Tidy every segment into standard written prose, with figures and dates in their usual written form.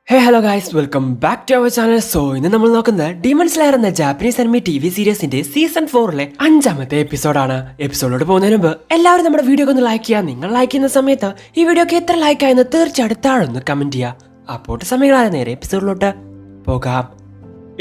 Hello guys, welcome back to our channel. So ഇന്ന് നമ്മൾ നോക്കുന്നത് ഡീമൺ സ്ലെയർ എന്ന ജാപ്പനീസ് അനിമി ടി.വി. സീരീസിന്റെ സീസൺ 4 5ാമത്തെ എപ്പിസോഡാണ്. എപ്പിസോഡിലോട്ട് പോകുന്നതിന് മുമ്പ് എല്ലാവരും നമ്മുടെ വീഡിയോ ഒന്ന് ലൈക്ക് ചെയ്യുക. നിങ്ങൾ ലൈക്ക് ചെയ്യുന്ന സമയത്ത് ഈ വീഡിയോക്ക് എത്ര ലൈക്ക് ആയെന്ന് തീർച്ചയായിട്ടും താഴെ കമന്റ് ചെയ്യുക. അപ്പോൾ സമയങ്ങളായ നേരെ എപ്പിസോഡിലോട്ട് പോകാം.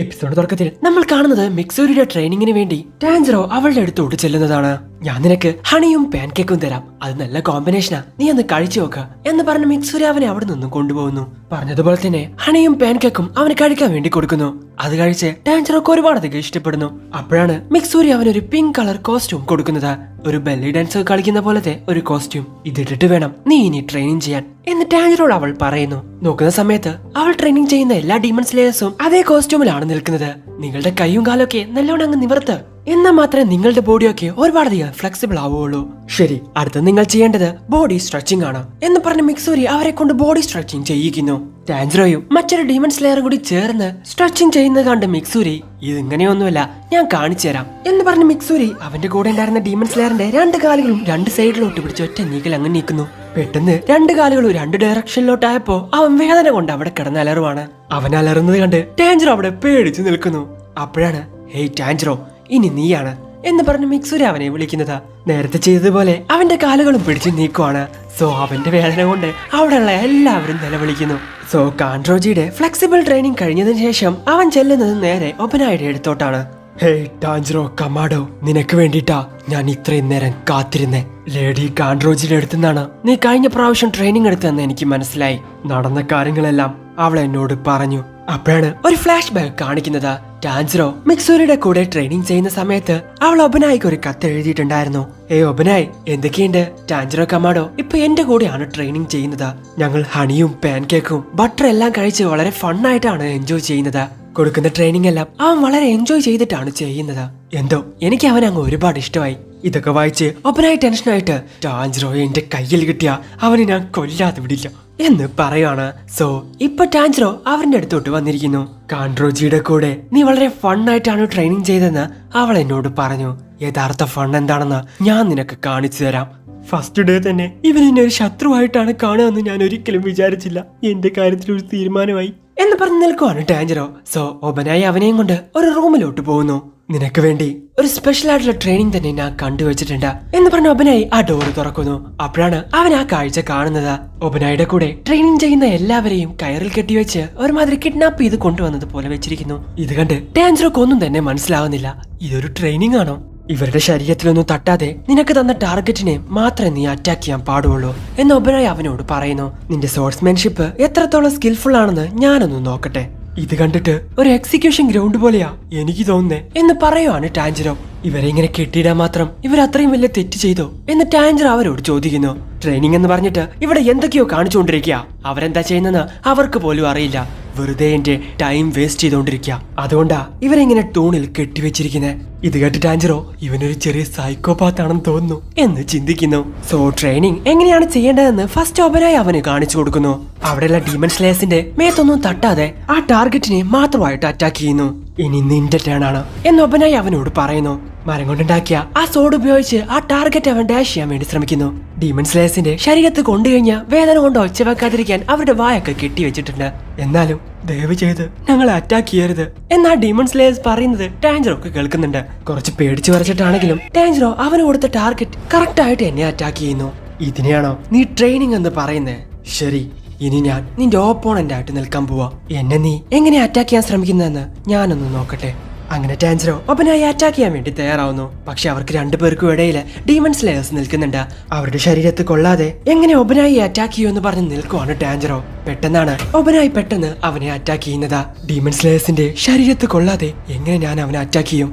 എപ്പിസോഡ് തുടക്കത്തിൽ നമ്മൾ കാണുന്നത് മിക്സൂരിയുടെ ട്രെയിനിങ്ങിന് വേണ്ടി ടാൻജറോ അവളുടെ അടുത്തോട്ട് ചെല്ലുന്നതാണ്. ഞാൻ നിനക്ക് ഹണിയും പാൻകേക്കും തരാം, അത് നല്ല കോമ്പിനേഷനാ, നീ ഒന്ന് കഴിച്ചു നോക്ക എന്ന് പറഞ്ഞ് മിക്സൂരി അവനെ അവിടെ നിന്നും കൊണ്ടുപോകുന്നു. പറഞ്ഞതുപോലെ തന്നെ ഹണിയും പാൻകേക്കും അവന് കഴിക്കാൻ വേണ്ടി കൊടുക്കുന്നു. അത് കഴിച്ച് ടാൻജറോക്ക് ഒരുപാടധികം ഇഷ്ടപ്പെടുന്നു. അപ്പോഴാണ് മിക്സൂരി അവനൊരു പിങ്ക് കളർ കോസ്റ്റ്യൂം കൊടുക്കുന്നത്. ഒരു ബെല്ലി ഡാൻസ് കളിക്കുന്ന പോലത്തെ ഒരു കോസ്റ്റ്യൂം. ഇതിട്ടിട്ട് വേണം നീ ഇനി ട്രെയിനിങ് ചെയ്യാൻ എന്ന് ടാൻജറോട് അവൾ പറയുന്നു. നോക്കുന്ന സമയത്ത് അവൾ ട്രെയിനിങ് ചെയ്യുന്ന എല്ലാ ഡീമൺ സ്ലേയേഴ്സും അതേ കോസ്റ്റ്യൂമിലാണ് നിൽക്കുന്നത്. നിങ്ങളുടെ കൈയും കാലൊക്കെ നല്ലോണം അങ്ങ് നിവർത്ത്, എന്നാൽ മാത്രമേ നിങ്ങളുടെ ബോഡിയൊക്കെ ഒരുപാടധികം ഫ്ലെക്സിബിൾ ആവുകയുള്ളൂ. ശരി, അടുത്ത നിങ്ങൾ ചെയ്യേണ്ടത് ബോഡി സ്ട്രെച്ചിങ് ആണ് എന്ന് പറഞ്ഞ് മിക്സൂരി അവരെ കൊണ്ട് ബോഡി സ്ട്രെച്ചിങ് ചെയ്യിക്കുന്നു. ടാൻജറോയും മറ്റൊരു ഡീമൺ സ്ലെയറും കൂടി ചേർന്ന് സ്ട്രെച്ചിങ് ചെയ്യുന്നത് കണ്ട് മിക്സൂരി, ഇതിങ്ങനെയൊന്നുമല്ല, ഞാൻ കാണിച്ചു തരാം എന്ന് പറഞ്ഞ് മിക്സൂരി അവന്റെ കൂടെ ഉണ്ടായിരുന്ന ഡീമൺ സ്ലെയറിന്റെ രണ്ട് കാലുകളും രണ്ട് സൈഡിലോട്ട് പിടിച്ച് ഒറ്റ നീക്കൽ അങ്ങ് നീക്കുന്നു. പെട്ടെന്ന് രണ്ട് കാലുകളും രണ്ട് ഡയറക്ഷനിലോട്ടായപ്പോ അവൻ വേദന കൊണ്ട് അവിടെ കിടന്ന് അലറുവാണ്. അവൻ അലറുന്നത് കണ്ട് ടാൻജറോ അവിടെ പേടിച്ചു നിൽക്കുന്നു. അപ്പോഴാണ് ഹേയ് ടാൻജറോ, ഇനി നീയാണ് എന്ന് പറഞ്ഞ് മിക്സൂരി അവനെ വിളിക്കുന്നത്. നേരത്തെ ചെയ്തതുപോലെ അവന്റെ കാലുകളും പിടിച്ച് നീക്കുവാണ്. സോ അവന്റെ വേദന കൊണ്ട് അവിടെയുള്ള എല്ലാവരും നിലവിളിക്കുന്നു. സോ കാൻഡ്രോജിയുടെ ഫ്ലെക്സിബിൾ ട്രെയിനിങ് കഴിഞ്ഞതിന് ശേഷം അവൻ ചെല്ലുന്നത് നേരെ ഒബനായുടെ അടുത്തോട്ടാണ്. ഹേയ് ടാൻജറോ കമാഡോ, നിനക്ക് വേണ്ടിട്ടാ ഞാൻ ഇത്രയും നേരം കാത്തിരുന്നേ. ലേഡി കാൻഡ്രോജിയുടെ അടുത്തുനിന്നാണ് നീ കഴിഞ്ഞ പ്രാവശ്യം ട്രെയിനിങ് എടുത്തതെന്ന് എനിക്ക് മനസ്സിലായി. നടന്ന കാര്യങ്ങളെല്ലാം അവൾ എന്നോട് പറഞ്ഞു. അപ്പോഴാണ് ഒരു ഫ്ലാഷ് ബാക്ക് കാണിക്കുന്നത്. ടാൻജറോ മിക്സൂരിയുടെ കൂടെ ട്രെയിനിങ് ചെയ്യുന്ന സമയത്ത് അവൾ ഒബനായിക്ക് ഒരു കത്ത് എഴുതിയിട്ടുണ്ടായിരുന്നു. ഒബനായ്, എന്തൊക്കെയുണ്ട്? ടാൻജറോ കമാഡോ ഇപ്പൊ എന്റെ കൂടെയാണ് ട്രെയിനിങ് ചെയ്യുന്നത്. ഞങ്ങൾ ഹണിയും പാൻകേക്കും ബട്ടർ എല്ലാം കഴിച്ച് വളരെ ഫണ്ണായിട്ടാണ് എൻജോയ് ചെയ്യുന്നത്. കൊടുക്കുന്ന ട്രെയിനിങ് എല്ലാം അവൻ വളരെ എൻജോയ് ചെയ്തിട്ടാണ് ചെയ്യുന്നത്. എന്തോ എനിക്ക് അവൻ അങ്ങ് ഒരുപാട് ഇഷ്ടമായി. ഇതൊക്കെ വായിച്ച് ഒബനായി ടെൻഷനായിട്ട്, ടാൻജറോ എന്റെ കയ്യിൽ കിട്ടിയ അവനെ ഞാൻ കൊല്ലാതെ വിടില്ല എന്ന് പറയാണ്. സോ ഇപ്പൊ ടാൻജറോ അവന്റെ അടുത്തോട്ട് വന്നിരിക്കുന്നു. കാൻഡ്രോജിയുടെ കൂടെ നീ വളരെ ഫണ്ണായിട്ടാണ് ട്രെയിനിങ് ചെയ്തെന്ന് അവൾ എന്നോട് പറഞ്ഞു. യഥാർത്ഥ ഫൺ എന്താണെന്ന് ഞാൻ നിനക്ക് കാണിച്ചു തരാം. ഫസ്റ്റ് ഡേ തന്നെ ഇവൻ എന്നെ ഒരു ശത്രുവായിട്ടാണ് കാണുകയെന്ന് ഞാൻ ഒരിക്കലും വിചാരിച്ചില്ല. എന്റെ കാര്യത്തിൽ ഒരു തീരുമാനമായി എന്ന് പറഞ്ഞു നിൽക്കുവാണ് ടാൻജറോ. സോ ഒബനായി അവനെയും കൊണ്ട് ഒരു റൂമിലോട്ട് പോകുന്നു. നിനക്ക് വേണ്ടി ഒരു സ്പെഷ്യൽ ആയിട്ടുള്ള ട്രെയിനിങ് തന്നെ ഞാൻ കണ്ടുവച്ചിട്ടുണ്ട് എന്ന് പറഞ്ഞ ഒബനായി ആ ഡോർ തുറക്കുന്നു. അപ്പോഴാണ് അവൻ ആ കാഴ്ച കാണുന്നത്. ഒബനായിയുടെ കൂടെ ട്രെയിനിങ് ചെയ്യുന്ന എല്ലാവരെയും കയറിൽ കെട്ടിവെച്ച് ഒരുമാതിരി കിഡ്നാപ്പ് ചെയ്ത് കൊണ്ടുവന്നത് പോലെ വെച്ചിരിക്കുന്നു. ഇത് കണ്ട് ടാൻജറോക്ക് ഒന്നും തന്നെ മനസ്സിലാവുന്നില്ല. ഇതൊരു ട്രെയിനിങ് ആണോ? ഇവരുടെ ശരീരത്തിലൊന്നും തട്ടാതെ നിനക്ക് തന്ന ടാർഗറ്റിനെ മാത്രമേ നീ അറ്റാക്ക് ചെയ്യാൻ പാടുള്ളൂ എന്ന് ഒബനായി അവനോട് പറയുന്നു. നിന്റെ സോഴ്സ്മാൻഷിപ്പ് എത്രത്തോളം സ്കിൽഫുൾ ആണെന്ന് ഞാനൊന്ന് നോക്കട്ടെ. ഇത് കണ്ടിട്ട് ഒരു എക്സിക്യൂഷൻ ഗ്രൗണ്ട് പോലെയാ എനിക്ക് തോന്നുന്നേ എന്ന് പറയുവാണ് ടാൻജറോ. ഇവരെ ഇങ്ങനെ കെട്ടിയിടാൻ മാത്രം ഇവർ അത്രയും വലിയ തെറ്റ് ചെയ്തോ എന്ന് ടാൻജറോ അവരോട് ചോദിക്കുന്നു. ട്രെയിനിങ് എന്ന് പറഞ്ഞിട്ട് ഇവിടെ എന്തൊക്കെയോ കാണിച്ചുകൊണ്ടിരിക്കുക. അവരെന്താ ചെയ്യുന്നെന്ന് അവർക്ക് പോലും അറിയില്ല. വെറുതെ എന്റെ ടൈം വേസ്റ്റ് ചെയ്തോണ്ടിരിക്കുക. അതുകൊണ്ടാ ഇവരെങ്ങനെ തൂണിൽ കെട്ടിവെച്ചിരിക്കുന്നത്. ഇത് കേട്ട് ടാൻജറോ ഇവനൊരു ചെറിയ സൈക്കോപാത്ത് ആണെന്ന് തോന്നുന്നു എന്ന് ചിന്തിക്കുന്നു. സോ ട്രെയിനിങ് എങ്ങനെയാണ് ചെയ്യേണ്ടതെന്ന് ഫസ്റ്റ് ഒബനായി അവന് കാണിച്ചു കൊടുക്കുന്നു. അവിടെയുള്ള ഡീമൺ സ്ലേയേഴ്സിന്റെ മേത്തൊന്നും തട്ടാതെ ആ ടാർഗറ്റിനെ മാത്രമായിട്ട് അറ്റാക്ക് ചെയ്യുന്നു. ഇനി നിന്റെ ടേൺ ആണ് എന്ന് ഒബനായി അവനോട് പറയുന്നു. മരം കൊണ്ടുണ്ടാക്കിയ ആ സോഡ് ഉപയോഗിച്ച് ആ ടാർഗറ്റ് അവൻ ഡാഷ് ചെയ്യാൻ വേണ്ടി ശ്രമിക്കുന്നു. ഡീമൺ സ്ലേയേഴ്സിന്റെ ശരീരത്ത് കൊണ്ടുകഴിഞ്ഞ വേദന കൊണ്ട് ഒച്ച വെക്കാതിരിക്കാൻ അവരുടെ വായൊക്കെ കെട്ടിവെച്ചിട്ടുണ്ട്. എന്നാലും ദയവ് ചെയ്ത് ഞങ്ങളെ അറ്റാക്ക് ചെയ്യരുത് എന്നാ ഡീമൺ സ്ലേയേഴ്സ് പറയുന്നത് ടാൻജറോക്ക് കേൾക്കുന്നുണ്ട്. കുറച്ച് പേടിച്ചു വരച്ചിട്ടാണെങ്കിലും ടാൻജറോ അവന് കൊടുത്ത ടാർഗറ്റ് കറക്റ്റ് ആയിട്ട് എന്നെ അറ്റാക്ക് ചെയ്യുന്നു. ഇതിനെയാണോ നീ ട്രെയിനിങ് എന്ന് പറയുന്നേ? ശരി, ഇനി ഞാൻ നിന്റെ ഓപ്പോണന്റ് ആയിട്ട് നിൽക്കാൻ പോവാ. എന്നെ നീ എങ്ങനെ അറ്റാക്ക് ചെയ്യാൻ ശ്രമിക്കുന്നതെന്ന് ഞാനൊന്ന് നോക്കട്ടെ. അങ്ങനെ ടാൻജറോ ഒബനായി അറ്റാക്ക് ചെയ്യാൻ വേണ്ടി തയ്യാറാവുന്നു. പക്ഷെ അവർക്ക് രണ്ടുപേർക്കും ഇടയിൽ ഡീമൺ സ്ലേയേഴ്സ് നിൽക്കുന്നുണ്ട്. അവരുടെ ശരീരത്ത് കൊള്ളാതെ എങ്ങനെ ഒബനായി അറ്റാക്ക് ചെയ്യുമെന്ന് പറഞ്ഞ് നിൽക്കുവാണ് ടാൻജറോ. പെട്ടെന്നാണ് ഒബനായി പെട്ടെന്ന് അവനെ അറ്റാക്ക് ചെയ്യുന്നത്. ഡീമൺ സ്ലേയേഴ്സിന്റെ ശരീരത്ത് കൊള്ളാതെ എങ്ങനെ ഞാൻ അവനെ അറ്റാക്ക് ചെയ്യും?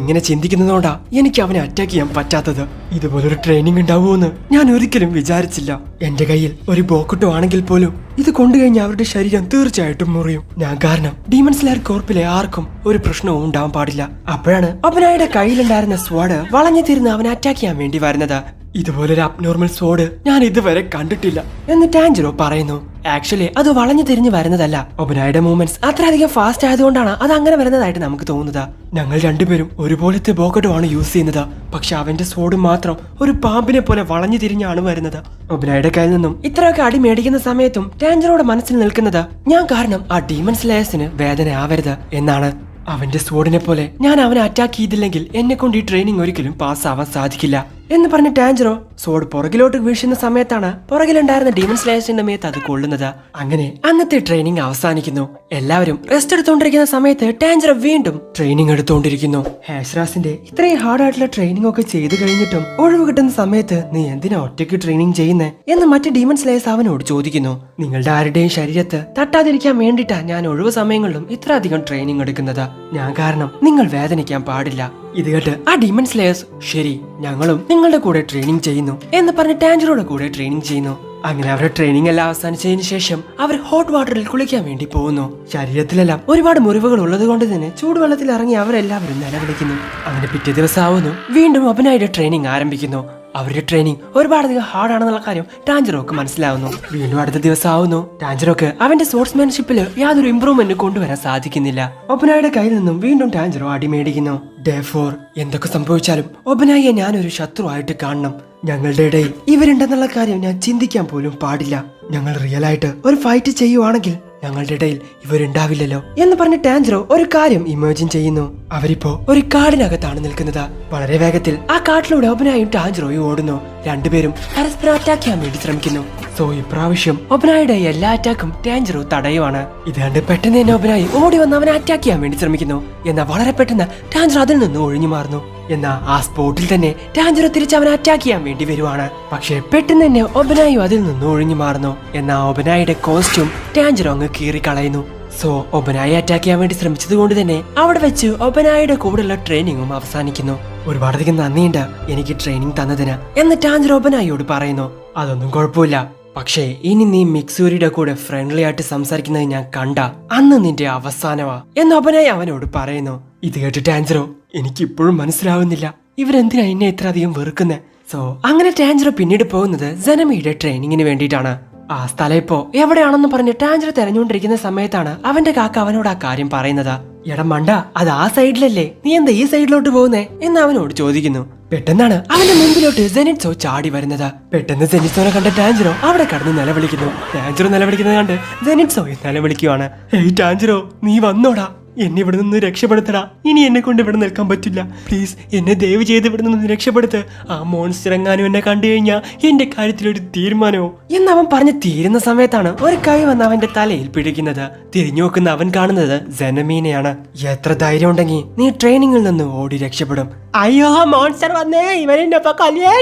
ഇങ്ങനെ ചിന്തിക്കുന്നതുകൊണ്ടാ എനിക്ക് അവനെ അറ്റാക്ക് ചെയ്യാൻ പറ്റാത്തത്. ഇതുപോലൊരു ട്രെയിനിങ് ഉണ്ടാവുമെന്ന് ഞാൻ ഒരിക്കലും വിചാരിച്ചില്ല. എന്റെ കയ്യിൽ ഒരു ബോക്കുട്ടോ ആണെങ്കിൽ പോലും ഇത് കൊണ്ടുകഴിഞ്ഞാൽ അവരുടെ ശരീരം തീർച്ചയായിട്ടും മുറിയും. ഞാൻ കാരണം ഡീമൺ സ്ലെയർ കോർപ്പിലെ ആർക്കും ഒരു പ്രശ്നവും ഉണ്ടാവാൻ പാടില്ല. അപ്പോഴാണ് ഒബനായിയുടെ കയ്യിലുണ്ടായിരുന്ന സ്വാഡ് വളഞ്ഞു തിരിഞ്ഞ് അവനെ അറ്റാക്ക് ചെയ്യാൻ വേണ്ടി വരുന്നത്. ഇതുപോലൊരു അബ്നോർമൽ സോഡ് ഞാൻ ഇതുവരെ കണ്ടിട്ടില്ല എന്ന് ടാൻജിറോ പറയുന്നു. ആക്ച്വലി അത് വളഞ്ഞു തിരിഞ്ഞു വരുന്നതല്ല. ഒബനായുടെ മൂവ്മെന്റ്സ് അത്രയധികം ഫാസ്റ്റ് ആയതുകൊണ്ടാണ് അത് അങ്ങനെ വരുന്നതായിട്ട് നമുക്ക് തോന്നുന്നത്. ഞങ്ങൾ രണ്ടുപേരും ഒരുപോലത്തെ ബോക്കറ്റുമാണ് യൂസ് ചെയ്യുന്നത്. പക്ഷെ അവന്റെ സോഡ് മാത്രം ഒരു പാമ്പിനെ പോലെ വളഞ്ഞു തിരിഞ്ഞാണ് വരുന്നത്. ഒബനായുടെ കയ്യിൽ നിന്നും ഇത്രയൊക്കെ അടി മേടിക്കുന്ന സമയത്തും ടാൻജിറോയുടെ മനസ്സിൽ നിൽക്കുന്നത് ഞാൻ കാരണം ആ ഡീമൺ സ്ലേയേഴ്സിന് വേദന ആവരുത് എന്നാണ്. അവന്റെ സോഡിനെ പോലെ ഞാൻ അവനെ അറ്റാക്ക് ചെയ്തില്ലെങ്കിൽ എന്നെ കൊണ്ട് ഈ ട്രെയിനിങ് ഒരിക്കലും പാസ് ആവാൻ സാധിക്കില്ല എന്ന് പറഞ്ഞ ടാൻജിറോ സോഡ് പുറകിലോട്ട് വീശുന്ന സമയത്താണ് പുറകിലുണ്ടായിരുന്ന ഡീമൺ സ്ലേയേഴ്സിന്റെ മേത്ത് അത് കൊള്ളുന്നത്. അങ്ങനെ അന്നത്തെ ട്രെയിനിങ് അവസാനിക്കുന്നു. എല്ലാവരും റെസ്റ്റ് എടുത്തുകൊണ്ടിരിക്കുന്ന സമയത്ത് ടാൻജിറോ വീണ്ടും ട്രെയിനിങ് എടുത്തുകൊണ്ടിരിക്കുന്നു. ഹാഷ്റാസിന്റെ ഇത്രയും ഹാർഡ് ആയിട്ടുള്ള ട്രെയിനിങ് ഒക്കെ ചെയ്തു കഴിഞ്ഞിട്ടും ഒഴിവ് കിട്ടുന്ന സമയത്ത് നീ എന്തിനാ ഒറ്റയ്ക്ക് ട്രെയിനിങ് ചെയ്യുന്നേ എന്ന് മറ്റ് ഡീമൺ സ്ലേയേഴ്സ് അവനോട് ചോദിക്കുന്നു. നിങ്ങളുടെ ആരുടെയും ശരീരത്ത് തട്ടാതിരിക്കാൻ വേണ്ടിട്ടാ ഞാൻ ഒഴിവ് സമയങ്ങളിലും ഇത്ര അധികം ട്രെയിനിങ് എടുക്കുന്നത്. ഞാൻ കാരണം നിങ്ങൾ വേദനിക്കാൻ പാടില്ല. ഇത് കേട്ട് ആ ഡീമൺ സ്ലേയേഴ്സ് ശരി ഞങ്ങളും നിങ്ങളുടെ കൂടെ ട്രെയിനിങ് ചെയ്യുന്നു എന്ന് പറഞ്ഞ് ടാൻജിറോയുടെ കൂടെ ട്രെയിനിങ് ചെയ്യുന്നു. അങ്ങനെ അവരുടെ ട്രെയിനിങ് എല്ലാം അവസാനിച്ചതിന് ശേഷം അവർ ഹോട്ട് വാട്ടറിൽ കുളിക്കാൻ വേണ്ടി പോകുന്നു. ശരീരത്തിലെല്ലാം ഒരുപാട് മുറിവുകൾ ഉള്ളത് കൊണ്ട് തന്നെ ചൂടുവെള്ളത്തിൽ ഇറങ്ങി അവരെല്ലാവരും നിലവിളിക്കുന്നു. അങ്ങനെ പിറ്റേ ദിവസം ആവുന്നു. വീണ്ടും ഒബനായുടെ ട്രെയിനിങ് ആരംഭിക്കുന്നു. അവരുടെ ട്രെയിനിങ് ഒരുപാടധികം ഹാർഡ് ആണെന്നുള്ള കാര്യം ടാൻജിറോക്ക് മനസ്സിലാവുന്നു. വീണ്ടും അടുത്ത ദിവസം ആവുന്നു. ടാൻജിറോക്ക് അവന്റെ സ്പോർട്സ്മാൻഷിപ്പിൽ യാതൊരു ഇംപ്രൂവ്മെന്റ് കൊണ്ടുവരാൻ സാധിക്കുന്നില്ല. ഒബനായുടെ കയ്യിൽ നിന്നും വീണ്ടും ടാൻജിറോ അടിമേടിക്കുന്നു. ഡേ 4 എന്തൊക്കെ സംഭവിച്ചാലും ഒബനായെ ഞാനൊരു ശത്രുവായിട്ട് കാണണം. ഞങ്ങളുടെ ഇടയിൽ ഇവരുണ്ടെന്നുള്ള കാര്യം ഞാൻ ചിന്തിക്കാൻ പോലും പാടില്ല. ഞങ്ങൾ റിയൽ ആയിട്ട് ഒരു ഫൈറ്റ് ചെയ്യുവാണെങ്കിൽ ഞങ്ങളുടെ ഇടയിൽ ഇവരുണ്ടാവില്ലല്ലോ എന്ന് പറഞ്ഞ് ടാൻജിറോ ഒരു കാര്യം ഇമാജിൻ ചെയ്യുന്നു. അവരിപ്പോ ഒരു കാടിനകത്താണ് നിൽക്കുന്നത്. വളരെ വേഗത്തിൽ ആ കാട്ടിലൂടെ ഒബനായും ടാൻജിറോയും ഓടുന്നു. രണ്ടുപേരും പരസ്പരം അറ്റാക്ക് ചെയ്യാൻ വേണ്ടി ശ്രമിക്കുന്നു. സോ ഇപ്രാവശ്യം ഒബനായുടെ എല്ലാ അറ്റാക്കും ടാൻജിറോ തടയുവാണ്. ഇത് കണ്ട് പെട്ടെന്ന് തന്നെ ഒബനായി ഓടി വന്ന് അവനെ അറ്റാക്ക് ചെയ്യാൻ വേണ്ടി ശ്രമിക്കുന്നു. എന്നാൽ വളരെ പെട്ടെന്ന് ടാൻജിറോ അതിൽ നിന്ന് ഒഴിഞ്ഞു മാറുന്നു. എന്നാൽ ആ സ്പോട്ടിൽ തന്നെ ടാൻജിറോ തിരിച്ച് അവനെ അറ്റാക്ക് ചെയ്യാൻ വേണ്ടി വരുവാണ്. പക്ഷെ പെട്ടെന്ന് തന്നെ ഒബനായും അതിൽ നിന്ന് ഒഴിഞ്ഞു മാറുന്നു. എന്നാൽ ഒബനായുടെ കോസ്റ്റ്യൂം ടാൻജിറോ അങ്ങ് കീറിക്കളയുന്നു. സോ ഒബനായി അറ്റാക്ക് ചെയ്യാൻ വേണ്ടി ശ്രമിച്ചത് കൊണ്ട് തന്നെ അവിടെ വെച്ച് ഒബനായുടെ കൂടെയുള്ള ട്രെയിനിങ്ങും അവസാനിക്കുന്നു. ഒരുപാടധികം നന്ദിയുണ്ട് എനിക്ക് ട്രെയിനിങ് തന്നതിന് എന്ന് ടാൻജിറോ ഒബനായിയോട് പറയുന്നു. അതൊന്നും കുഴപ്പമില്ല. പക്ഷേ ഇനി നീ മിക്സൂരിയുടെ കൂടെ ഫ്രണ്ട്ലി ആയിട്ട് സംസാരിക്കുന്നത് ഞാൻ കണ്ട അന്ന് നിന്റെ അവസാനമാ എന്ന് ഒബനായി അവനോട് പറയുന്നു. ഇത് കേട്ട് ടാൻജിറോ എനിക്കിപ്പോഴും മനസ്സിലാവുന്നില്ല ഇവരെന്തിനാ എന്നെ ഇത്ര അധികം വെറുക്കുന്നേ. സോ അങ്ങനെ ടാൻജിറോ പിന്നീട് പോകുന്നത് സെനമിയുടെ ട്രെയിനിങ്ങിന് വേണ്ടിയിട്ടാണ്. ആ സ്ഥലം ഇപ്പോ എവിടെയാണെന്ന് പറഞ്ഞ് ടാൻജിറോ തെരഞ്ഞുകൊണ്ടിരിക്കുന്ന സമയത്താണ് അവന്റെ കാക്ക അവനോട് ആ കാര്യം പറയുന്നത്. എടാ മണ്ട അത് ആ സൈഡിലല്ലേ, നീ എന്താ ഈ സൈഡിലോട്ട് പോകുന്നേ എന്ന് അവനോട് ചോദിക്കുന്നു. പെട്ടെന്നാണ് അവന്റെ മുമ്പിലോട്ട് സെനിറ്റ്സോ ചാടി വരുന്നത്. പെട്ടെന്ന് സെനിറ്റ്സോനെ കണ്ട ടാൻജിറോ അവിടെ കടന്ന് നിലവിളിക്കുന്നു. ടാൻജിറോ നിലവിളിക്കുന്നത് കണ്ട് സെനിറ്റ്സോ നിലവിളിക്കുവാണ്. ഏയ് ടാൻജിറോ നീ വന്നോടാ, എന്നെ ഇവിടെ നിന്ന് രക്ഷപ്പെടുത്തടാ. ഇനി എന്നെ കൊണ്ട് ഇവിടെ നിൽക്കാൻ പറ്റില്ല. പ്ലീസ് എന്നെ ദയവ് ചെയ്ത് ഇവിടെ നിന്ന് രക്ഷപ്പെടുത്ത്. ആ മോൺസ്റ്റർ എങ്ങാനും എന്നെ കണ്ടു കഴിഞ്ഞാൽ എന്റെ കാര്യത്തിലൊരു തീരുമാനമോ എന്നവൻ പറഞ്ഞ് തീരുന്ന സമയത്താണ് ഒരു കൈ വന്ന് അവന്റെ തലയിൽ പിടിക്കുന്നത്. തിരിഞ്ഞു നോക്കുന്ന അവൻ കാണുന്നത് സെനമീനെയാണ്. എത്ര ധൈര്യം ഉണ്ടെങ്കിൽ നീ ട്രെയിനിങ്ങിൽ നിന്ന് ഓടി രക്ഷപ്പെടും. അയ്യോ മോൺസ്റ്റർ വന്നേ, ഇവനെന്റെ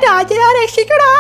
രാജാ രക്ഷിക്കടാ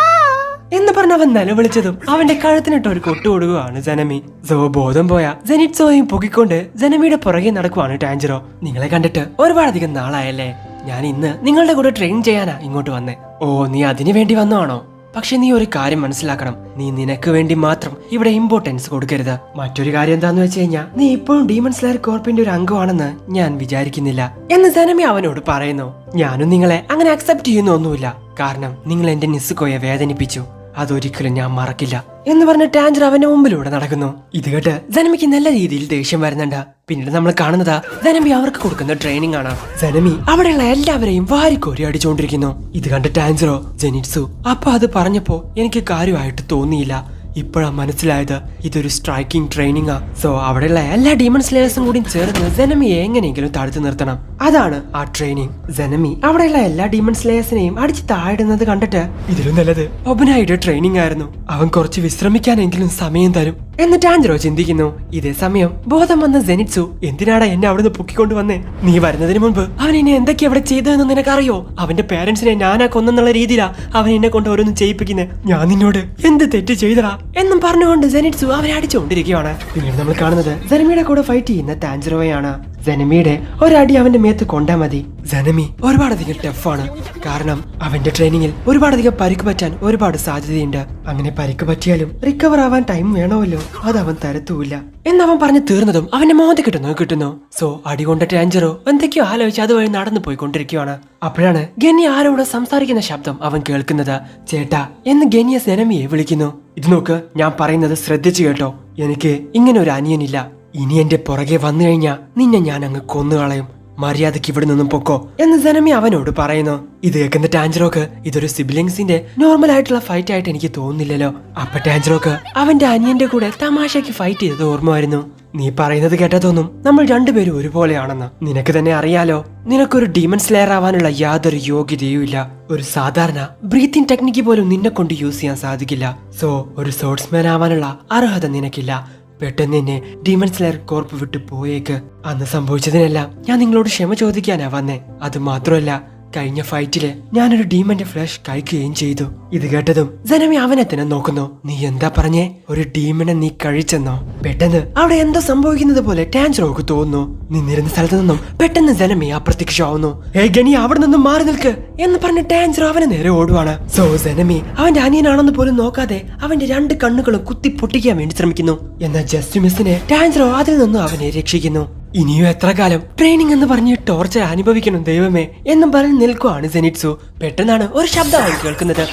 എന്ന് പറഞ്ഞ അവൻ നിലവിളിച്ചതും അവന്റെ കഴുത്തിനിട്ട് ഒരു കൊട്ടുകൊടുക്കുകയാണ് സെനമി. സോ ബോധം പോയ സെനിറ്റ്സോയും പൊക്കിക്കൊണ്ട് സെനമിയുടെ പുറകെ നടക്കുവാണ് ടാൻജിറോ. നിങ്ങളെ കണ്ടിട്ട് ഒരുപാടധികം നാളായല്ലേ, ഞാൻ ഇന്ന് നിങ്ങളുടെ കൂടെ ട്രെയിൻ ചെയ്യാനാ ഇങ്ങോട്ട് വന്നേ. ഓ നീ അതിനു വേണ്ടി വന്നതാണോ? പക്ഷെ നീ ഒരു കാര്യം മനസ്സിലാക്കണം, നീ നിനക്ക് വേണ്ടി മാത്രം ഇവിടെ ഇമ്പോർട്ടൻസ് കൊടുക്കരുത്. മറ്റൊരു കാര്യം എന്താന്ന് വെച്ച് കഴിഞ്ഞാൽ നീ ഇപ്പോഴും ഡീമൺ സ്ലെയർ കോർപ്പിന്റെ ഒരു അംഗമാണെന്ന് ഞാൻ വിചാരിക്കുന്നില്ല എന്ന് സെനമി അവനോട് പറയുന്നു. ഞാനും നിങ്ങളെ അങ്ങനെ അക്സെപ്റ്റ് ചെയ്യുന്നൊന്നുമില്ല, കാരണം നിങ്ങൾ എന്റെ നിസ്സുകോയെ വേദനിപ്പിച്ചു, അതൊരിക്കലും ഞാൻ മറക്കില്ല എന്ന് പറഞ്ഞ് ടാൻജിറോ അവന്റെ മുമ്പിലൂടെ നടക്കുന്നു. ഇത് കേട്ട് സെനമിക്ക് നല്ല രീതിയിൽ ദേഷ്യം വരുന്നുണ്ട്. പിന്നീട് നമ്മൾ കാണുന്നത് സെനമി അവർക്ക് കൊടുക്കുന്ന ട്രെയിനിങ് ആണ്. സെനമി അവിടെയുള്ള എല്ലാവരെയും വാരിക്കോരി അടിച്ചുകൊണ്ടിരിക്കുന്നു. ഇത് കണ്ട് ടാൻജിറോ ജെനിറ്റ്സു അപ്പൊ അത് പറഞ്ഞപ്പോ എനിക്ക് കാര്യമായിട്ട് തോന്നിയില്ല, ഇപ്പോഴാ മനസ്സിലായത് ഇതൊരു സ്ട്രൈക്കിംഗ് ട്രെയിനിങ്ങാ. സോ അവിടെയുള്ള എല്ലാ ഡീമൺ സ്ലേയേഴ്സും കൂടി ചേർന്ന് സെനമിയെ എങ്ങനെയെങ്കിലും തടുത്തു നിർത്തണം, അതാണ് ആ ട്രെയിനിങ്. സെനമി അവിടെയുള്ള എല്ലാ ഡീമൺ സ്ലേയേഴ്സിനെയും അടിച്ച് താഴിടുന്നത് കണ്ടിട്ട് ഇതിലും നല്ലത് ഒബനായുടെ ട്രെയിനിങ് ആയിരുന്നു, അവൻ കുറച്ച് വിശ്രമിക്കാനെങ്കിലും സമയം തരും എന്ന് ടാൻജിറോ ചിന്തിക്കുന്നു. ഇതേ സമയം ബോധം വന്ന സെനിറ്റ്സു എന്തിനാടാ എന്നെ അവിടുന്ന് പൊക്കിക്കൊണ്ട് വന്നേ, നീ വരുന്നതിന് മുൻപ് അവൻ എന്നെ എന്തൊക്കെയാ അവിടെ ചെയ്തതെന്ന് നിനക്കറിയോ? അവന്റെ പേരൻസിനെ ഞാനാ കൊന്നെന്നുള്ള രീതിയിലാ അവൻ എന്നെ കൊണ്ട് ഓരോന്നും ചെയ്യിപ്പിക്കുന്നത്. ഞാൻ നിന്നോട് എന്ത് തെറ്റ് ചെയ്തടാ എന്നും പറഞ്ഞുകൊണ്ട് സെനിറ്റ്സു അവനെ അടിച്ചുകൊണ്ടിരിക്കുകയാണ്. പിന്നീട് നമ്മൾ കാണുന്നത് സെനമിയുടെ കൂടെ ഫൈറ്റ് ചെയ്യുന്ന ടാൻജിറോയാണ്. ജനമിയുടെ ഒരടി അവന്റെ മേത്ത് കൊണ്ടാ മതി. ജനമി ഒരുപാടധികം ടഫാണ്. കാരണം അവന്റെ ട്രെയിനിങ്ങിൽ ഒരുപാടധികം പരിക്ക് പറ്റാൻ ഒരുപാട് സാധ്യതയുണ്ട്. അങ്ങനെ പരിക്ക് പറ്റിയാലും റിക്കവർ ആവാൻ ടൈം വേണമല്ലോ, അത് അവൻ തരത്തുമില്ല എന്നവൻ പറഞ്ഞു തീർന്നതും അവന്റെ മോന്തി കിട്ടുന്നു. സോ അടികൊണ്ട ടാഞ്ചറോ എന്തൊക്കെയോ ആലോചിച്ച് അതുവഴി നടന്നു പോയിക്കൊണ്ടിരിക്കുകയാണ്. അപ്പോഴാണ് ഗനി ആരോട് സംസാരിക്കുന്ന ശബ്ദം അവൻ കേൾക്കുന്നത്. ചേട്ടാ എന്ന് ഗനിയ ജനമിയെ വിളിക്കുന്നു. ഇത് നോക്ക്, ഞാൻ പറയുന്നത് ശ്രദ്ധിച്ചു കേട്ടോ. എനിക്ക് ഇങ്ങനെ ഒരു അനിയനില്ല. ഇനി എന്റെ പുറകെ വന്നു കഴിഞ്ഞാ നിന്നെ ഞാൻ അങ്ങ് കൊന്നുകളയും. മര്യാദക്ക് ഇവിടെ നിന്നും പൊക്കോ എന്ന് ജനമി അവനോട് പറയുന്നു. ഇത് കേൾക്കുന്ന ടാഞ്ചറോക്ക് ഇതൊരു സിബ്ലിങ്സിന്റെ നോർമൽ ആയിട്ടുള്ള ഫൈറ്റ് ആയിട്ട് എനിക്ക് തോന്നുന്നില്ലല്ലോ. അപ്പൊ ടാഞ്ചറോക്ക് അവന്റെ അനിയന്റെ കൂടെ തമാശയ്ക്ക് ഫൈറ്റ് ചെയ്തത് ഓർമ്മ വരുന്നു. നീ പറയുന്നത് കേട്ടതൊന്നും നമ്മൾ രണ്ടുപേരും ഒരുപോലെയാണെന്ന് നിനക്ക് തന്നെ അറിയാലോ. നിനക്കൊരു ഡീമൺ സ്ലെയർ ആവാനുള്ള യാതൊരു യോഗ്യതയും ഇല്ല. ഒരു സാധാരണ ബ്രീത്തിങ് ടെക്നിക്ക് പോലും നിന്നെ കൊണ്ട് യൂസ് ചെയ്യാൻ സാധിക്കില്ല. സോ ഒരു സോർട്സ്മാൻ ആവാനുള്ള അർഹത നിനക്കില്ല. പെട്ടെന്ന് എന്നെ ഡീമൺ സ്ലെയർ കോർപ്പ് വിട്ടു പോയേക്ക്. അന്ന് സംഭവിച്ചതിനെല്ലാം ഞാൻ നിങ്ങളോട് ക്ഷമ ചോദിക്കാനാ വന്നേ. അത് മാത്രമല്ല, കഴിഞ്ഞ ഫൈറ്റില് ഞാനൊരു ഡീമന്റെ ഫ്ലഷ് കഴിക്കുകയും ചെയ്തു. ഇത് കേട്ടതും ജനമി അവനെ തന്നെ നോക്കുന്നു. നീ എന്താ പറഞ്ഞേ? ഒരു ഡീമനെ നീ കഴിച്ചെന്നോ? പെട്ടെന്ന് അവിടെ എന്തോ സംഭവിക്കുന്നത് പോലെ ടാഞ്ചറോക്ക് തോന്നുന്നു. നിന്നിരുന്ന സ്ഥലത്ത് നിന്നും പെട്ടെന്ന് ജനമി അപ്രത്യക്ഷമാവുന്നു. ഗനി അവിടെ നിന്നും മാറി നിൽക്ക് എന്ന് പറഞ്ഞ് ടാഞ്ചറോ അവനെ നേരെ ഓടുവാണ്. സോ ജനമി അവന്റെ അനിയനാണെന്ന് പോലും നോക്കാതെ അവന്റെ രണ്ട് കണ്ണുകളും കുത്തി പൊട്ടിക്കാൻ വേണ്ടി ശ്രമിക്കുന്നു. എന്നാൽ ജസ്റ്റ് മിസ്സിനെ ടാഞ്ചറോ അതിൽ നിന്നും അവനെ രക്ഷിക്കുന്നു. ഇനിയും എത്ര കാലം ട്രെയിനിങ് എന്ന് പറഞ്ഞ് ടോർച്ചർ അനുഭവിക്കണം ദൈവമേ എന്നും പറഞ്ഞ് നിൽക്കുവാണ് സെനിറ്റ്സു. പെട്ടെന്നാണ് ഒരു ശബ്ദമായി കേൾക്കുന്നത്.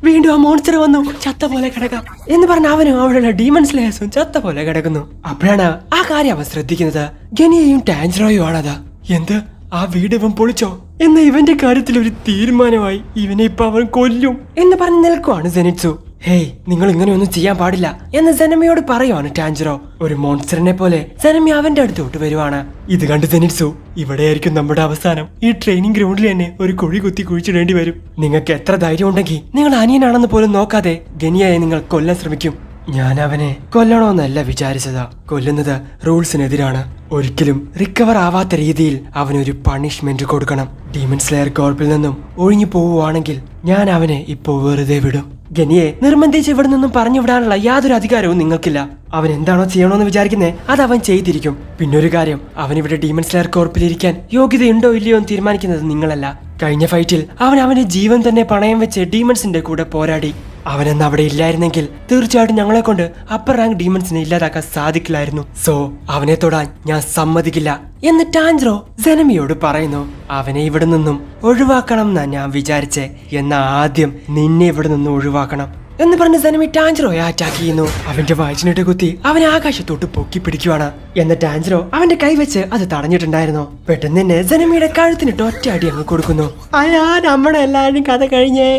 വീണ്ടും ആ മോൺസ്റ്റർ വന്നു, ചത്ത പോലെ കിടക്കാം എന്ന് പറഞ്ഞ അവനും അവിടെയുള്ള ഡീമൺ സ്ലേയേഴ്സും ചത്ത പോലെ കിടക്കുന്നു. അപ്പോഴാണ് ആ കാര്യം അവൻ ശ്രദ്ധിക്കുന്നത്. ഗനിയയും ടാഞ്ചറോയും ആണത്. എന്ത്, ആ വീട് ഇവൻ പൊളിച്ചോ? എന്ന ഇവന്റെ കാര്യത്തിൽ ഒരു തീരുമാനമായി. ഇവനെ ഇപ്പൊ അവൻ കൊല്ലും എന്ന് പറഞ്ഞ് നിൽക്കുവാണ് സെനിറ്റ്സു. ഹേയ്, നിങ്ങൾ ഇങ്ങനെയൊന്നും ചെയ്യാൻ പാടില്ല എന്ന് ജനമിയോട് പറയുവാണ് ടാഞ്ചറോ. ഒരു മോൺസ്റ്ററിനെ പോലെ ജനമി അവന്റെ അടുത്തോട്ട് വരുവാണ്. ഇത് കണ്ട് സെനിറ്റ്സു, ഇവിടെയായിരിക്കും നമ്മുടെ അവസാനം. ഈ ട്രെയിനിങ് ഗ്രൗണ്ടിൽ തന്നെ ഒരു കുഴി കുത്തി കുഴിച്ചിടേണ്ടി വരും. നിങ്ങൾക്ക് എത്ര ധൈര്യം ഉണ്ടെങ്കിൽ നിങ്ങൾ അനിയനാണെന്ന് പോലും നോക്കാതെ ഗനിയായെ നിങ്ങൾ കൊല്ലാൻ ശ്രമിക്കും. ഞാൻ അവനെ കൊല്ലണമെന്നല്ല വിചാരിച്ചതാ. കൊല്ലുന്നത് റൂൾസിനെതിരാണ്. ഒരിക്കലും റിക്കവർ ആവാത്ത രീതിയിൽ അവനൊരു പണിഷ്മെന്റ് കൊടുക്കണം. ഡീമൺ സ്ലെയർ കോർപ്പിൽ നിന്നും ഒഴിഞ്ഞു പോവുകയാണെങ്കിൽ ഞാൻ അവനെ ഇപ്പോ വെറുതെ വിടും. ഗനിയെ നിർബന്ധിച്ച് ഇവിടെ നിന്നും പറഞ്ഞു വിടാനുള്ള യാതൊരു അധികാരവും നിങ്ങൾക്കില്ല. അവൻ എന്താണോ ചെയ്യണോന്ന് വിചാരിക്കുന്നേ അത് അവൻ ചെയ്തിരിക്കും. പിന്നൊരു കാര്യം, അവൻ ഇവിടെ ഡീമൺ സ്ലെയർ കോർപ്പിലിരിക്കാൻ യോഗ്യതയുണ്ടോ ഇല്ലയോ എന്ന് തീരുമാനിക്കുന്നത് നിങ്ങളല്ല. കഴിഞ്ഞ ഫൈറ്റിൽ അവൻ അവന്റെ ജീവൻ തന്നെ പണയം വെച്ച് ഡീമൺസിന്റെ കൂടെ പോരാടി. അവനെന്ന് അവിടെ ഇല്ലായിരുന്നെങ്കിൽ തീർച്ചയായിട്ടും ഞങ്ങളെ കൊണ്ട് അപ്പർ റാങ്ക് ഡീമൺസിനെ ഇല്ലാതാക്കാൻ സാധിക്കില്ലായിരുന്നു. സോ അവനെ തൊടാൻ ഞാൻ സമ്മതിക്കില്ല എന്ന് ടാഞ്ചറോ ജനമിയോട് പറയുന്നു. അവനെ ഇവിടെ നിന്നും ഒഴിവാക്കണം എന്നാ ഞാൻ വിചാരിച്ചേ. എന്നാ ആദ്യം നിന്നെ ഇവിടെ നിന്നും ഒഴിവാക്കണം എന്ന് പറഞ്ഞ് ജനമി ടാഞ്ചറോയെ അറ്റാക്ക് ചെയ്യുന്നു. അവന്റെ വായിച്ചിട്ട് കുത്തി അവനെ ആകാശത്തോട്ട് പൊക്കി പിടിക്കുവാണ്. എന്ന ടാഞ്ചറോ അവന്റെ കൈവച്ച് അത് തടഞ്ഞിട്ടുണ്ടായിരുന്നു. പെട്ടെന്ന് തന്നെ ജനമിയുടെ കഴുത്തിനിട്ട് ഒറ്റ അടി അങ്ങ് കൊടുക്കുന്നു. അയാ, നമ്മുടെ എല്ലാവരും കഥ കഴിഞ്ഞേ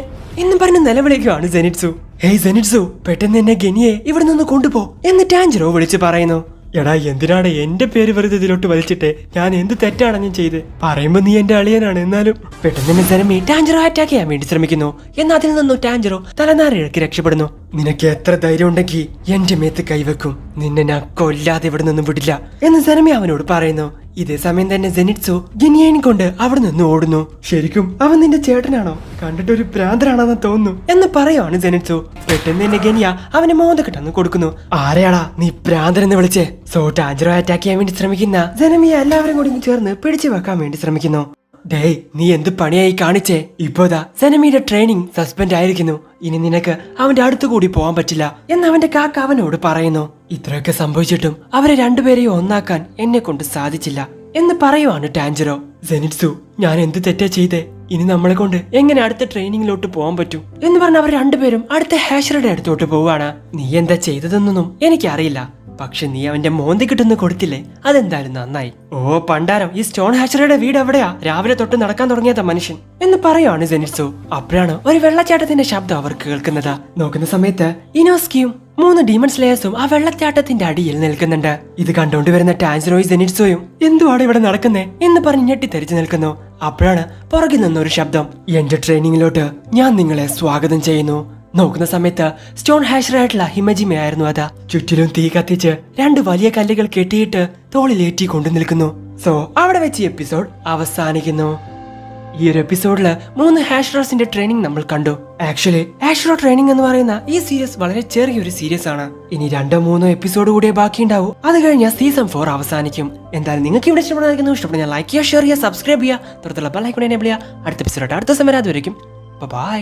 എന്ന് പറഞ്ഞ് നിലവിളിക്കുവാണ് സെനിറ്റ്സു. ഹേയ് സെനിറ്റ്സു, പെട്ടെന്ന് എന്നെ ഗനിയെ ഇവിടെ നിന്ന് കൊണ്ടുപോ എന്ന് ടാഞ്ചറോ വിളിച്ച് പറയുന്നു. എടാ, എന്തിനാണ് എന്റെ പേര് വെറുതെ ഇതിലോട്ട് വലിച്ചിട്ട്? ഞാൻ എന്ത് തെറ്റാണ് ഞാൻ ചെയ്ത്? പറയുമ്പോ നീ എന്റെ അളിയനാണ്. എന്നാലും പെട്ടെന്ന് തന്നെ ജനമി ടാഞ്ചറോ അറ്റാക്ക് ചെയ്യാൻ വേണ്ടി ശ്രമിക്കുന്നു. എന്നാൽ അതിൽ നിന്നും ടാഞ്ചറോ തലനാരിഴക്ക് രക്ഷപ്പെടുന്നു. നിനക്ക് എത്ര ധൈര്യം ഉണ്ടെങ്കിൽ എന്റെ മേത്ത് കൈവെക്കും. നിന്നെ ഞാൻ കൊല്ലാതെ ഇവിടെ നിന്നും വിടില്ല എന്ന് ജനമി അവനോട് പറയുന്നു. ഇതേ സമയം തന്നെ ജെനിറ്റ്സു ഗനിയേനെ കൊണ്ട് അവിടെ നിന്ന് ഓടുന്നു. ശരിക്കും അവൻ നിന്റെ ചേട്ടനാണോ? കണ്ടിട്ടൊരു ഭ്രാന്തനാണെന്ന് തോന്നുന്നു എന്ന് പറയുവാണ് ജെനിറ്റ്സു. പെട്ടെന്ന് തന്നെ ഗനിയ അവനെ മോന്തക്കെട്ടെന്ന് കൊടുക്കുന്നു. ആരെയാടാ നീ ഭ്രാന്തൻ എന്ന് വിളിച്ചേ? സോ ടാഞ്ചറോ അറ്റാക്ക് ചെയ്യാൻ വേണ്ടി ശ്രമിക്കുന്ന ജനമിയെ എല്ലാവരും കൂടി ചേർന്ന് പിടിച്ചു വെക്കാൻ വേണ്ടി ശ്രമിക്കുന്നു. ഡേയ്, നീ എന്ത് പണിയായി കാണിച്ചേ? ഇപ്പോതാ ജനമിയുടെ ട്രെയിനിങ് സസ്പെൻഡ് ആയിരിക്കുന്നു. ഇനി നിനക്ക് അവന്റെ അടുത്തു കൂടി പോകാൻ പറ്റില്ല എന്ന് അവന്റെ കാക്ക അവനോട് പറയുന്നു. ഇത്രയൊക്കെ സംഭവിച്ചിട്ടും അവരെ രണ്ടുപേരെയും ഒന്നാക്കാൻ എന്നെ കൊണ്ട് സാധിച്ചില്ല എന്ന് പറയുവാണ് ടാഞ്ചറോ. ജെനിറ്റ്സു, ഞാൻ എന്ത് തെറ്റാ ചെയ്തേ? ഇനി നമ്മളെ കൊണ്ട് എങ്ങനെ അടുത്ത ട്രെയിനിങ്ങിലോട്ട് പോകാൻ പറ്റും എന്ന് പറഞ്ഞ് അവർ രണ്ടുപേരും അടുത്ത ഹാഷറുടെ അടുത്തോട്ട് പോവാണ്. നീ എന്താ ചെയ്തതെന്നൊന്നും എനിക്കറിയില്ല, പക്ഷെ നീ അവന്റെ മോന്തി കിട്ടുന്ന കൊടുത്തില്ലേ, അതെന്തായാലും നന്നായി. ഓ പണ്ടാരം, ഈ സ്റ്റോൺ ഹാച്ചറിയുടെ വീട് എവിടെയാ? രാവിലെ തൊട്ട് നടക്കാൻ തുടങ്ങിയതാ മനുഷ്യൻ എന്ന് പറയുവാണ് ജെനിറ്റ്സു. അപ്പോഴാണ് ഒരു വെള്ളച്ചാട്ടത്തിന്റെ ശബ്ദം അവർ കേൾക്കുന്നത്. നോക്കുന്ന സമയത്ത് ഇനോസ്കിയും 3 ഡീമൺ സ്ലേയേഴ്സും ആ വെള്ളച്ചാട്ടത്തിന്റെ അടിയിൽ നിൽക്കുന്നുണ്ട്. ഇത് കണ്ടുകൊണ്ടുവരുന്ന ടാഞ്ചറോയും ജെനിറ്റ്സുയും എന്തുവാണ് ഇവിടെ നടക്കുന്നേ എന്ന് പറഞ്ഞ് ഞെട്ടിത്തെറിച്ച് നിൽക്കുന്നു. അപ്പോഴാണ് പുറകിൽ നിന്നൊരു ശബ്ദം. എന്റെ ട്രെയിനിങ്ങിലോട്ട് ഞാൻ നിങ്ങളെ സ്വാഗതം ചെയ്യുന്നു. നോക്കുന്ന സമയത്ത് സ്റ്റോൺ ഹാഷറായിട്ടുള്ള ഹിമജിമയായിരുന്നു അത്. ചുറ്റിലും തീ കത്തിച്ച് 2 വലിയ കല്ലുകൾ കെട്ടിയിട്ട് തോളിലേറ്റി കൊണ്ടു നിൽക്കുന്നു. സോ അവിടെ വെച്ച് എപ്പിസോഡ് അവസാനിക്കുന്നു. ഈ ഒരു എപ്പിസോഡില് 3 ഹാഷ്റോസിന്റെ ട്രെയിനിങ് നമ്മൾ കണ്ടു. ആക്ച്വലി ഹാഷ്റോ ട്രെയിനിങ് എന്ന് പറയുന്ന ഈ സീരീസ് വളരെ ചെറിയൊരു സീരീസ് ആണ്. ഇനി 2-3 എപ്പിസോഡ് കൂടിയേ ബാക്കിയുണ്ടാവും. അത് കഴിഞ്ഞാൽ സീസൺ 4 അവസാനിക്കും. എന്തായാലും നിങ്ങൾക്ക് ഇവിടെ ഇഷ്ടപ്പെടുന്ന ലൈക്ക് ചെയ്യുക, ഷെയർ ചെയ്യുക, സബ്സ്ക്രൈബ് ചെയ്യുക, തുടർന്നുള്ള ബെൽ ഐക്കൺ എനേബിൾ ചെയ്യുക. അടുത്ത എപ്പിസോഡ് അടുത്ത സമയം അതുവരെയും ബൈ.